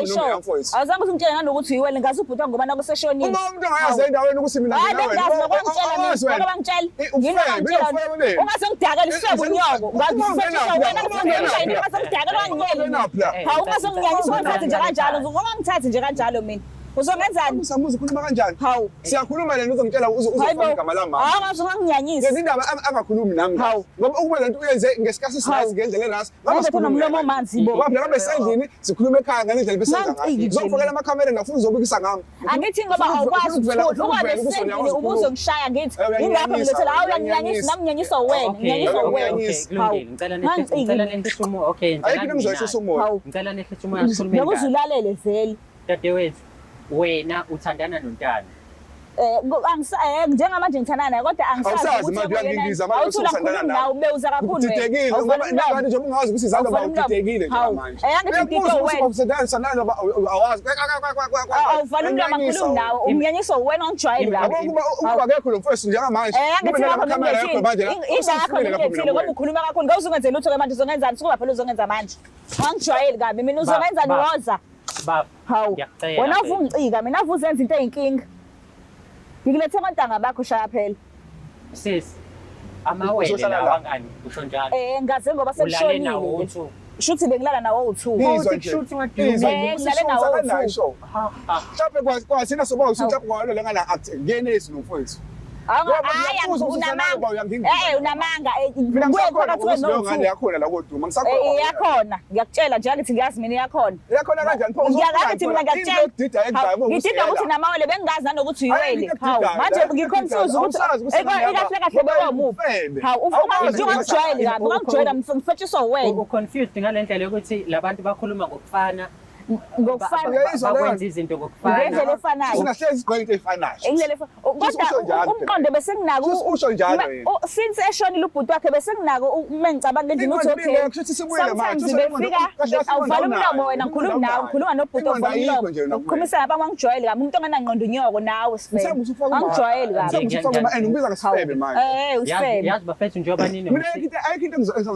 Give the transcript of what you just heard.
ayisho. Awuzange usungitshela nanokuthi uyiwele ngazi ubhuti ngoba nakuseshonile. Uma umuntu angazi endaweni ukuthi mina nawe. Ungasongidakela isihlobo unyoko. Ngakufethisha wena kusengena ungasongidakela wangiyela. Hawu ungasonginyanyisa ungithathe nje kanjalo. Ungangithathi nje kanjalo mina. Uzongenzani? Usamuza ukhuluma kanjani? Hawu. Siyakhuluma lena uzongitshela uzofuna igama lami. Hawu unganginyanyisa. Lezi ndaba angakhulumi nami. Ngoba ukuba lento uyenze ngesikhathi sinazi ngendlela enasi. Ngabe sikhuluma nomlomo manzi bo. Ngoba ngabe esendlini sikhuluma ekhaya ngendlela besenza ngayo. Ngizofukela amakhamera ngafuna uzobikisa ngami. Angithi ngoba awukwazi ukuthola ukwazi esendlini ubuzo ngishaya ngithi ingakho ngilethela hawu uyanginyanyisa nami nginyanyiswa wena nginyanyiswa wena. Ngicela nehlise umoya. Okay, ngicela ngizohlisa umoya. Ngicela nehlise umoya sikhulume. Nokuzulalele vele. Dadewethu wena uthandana noNtana. Njengamanje ngithandana naye kodwa angisazi ukuthi uyangingiza manje usuthandana nawe ubeuza kakhulu wena. Udidekile ngoba nabantu nje ungazi ukuthi izandla ba udidekile nje manje. Angithi wena. Usuthandana awazi. Awuvala umlomo kakhulu nawe umnyanyiso wena ongijwayele kabi. Ngoba akekho lo mfowethu njengamanje. Angithi ngoba ukhuluma kakhulu ngawuzungenzela lutho ke manje uzongenzani sukuba phela uzongenza manje. Angijwayele kabi mina uzongenzani woza. Baba, hawu wena uvungicika mina avuzenza into eyinkinga ngikulethe amantanga bakho shaya phela sis amawele lawa ngani usho njalo ngaze ngoba sekushonile shuthi bengilala nawo u2 shuthi ngilale nawo u2 mhlawumbe kwasina soba usutha kwalo lengana ngene ezinomfowethu unamanga ngane yakhona la koduma ngisakhona iyakhona ngiyakutshela nje ngithi ngiyazi mina iyakhona kanjani pho ngiyazi mina ngiyakutshela ngidinga ukuthi namawele bengazi nanokuthi uyiwele hawu manje ngiconfuse ukuthi ikahle kahle bewamuphi hawu ufuna nje ungangijwayeli kabi ungangijwayela mfethiswa wena confused ngalendlela yokuthi labantu bakhuluma ngokufana ngokufana izinto ngokufana ngendlela efanayo singahlezi izinto efanayo kodwa umqondo bese nginako usho njalo since eshonile ubhuti wakhe bese nginako mengicabanga ngendlela ukuthi okay sometimes befika awuvala umlomo wena ngikhuluma nawe ngikhuluma nobhuti ovala umlomo ukhulumisa ngaba ngangijwayeli kabi umuntu onganaqondo unyoko nawe sifele ngangijwayeli kabi ngibiza ngesifebe manje usifebe yazi bafethu njengoba nini mina ayikho into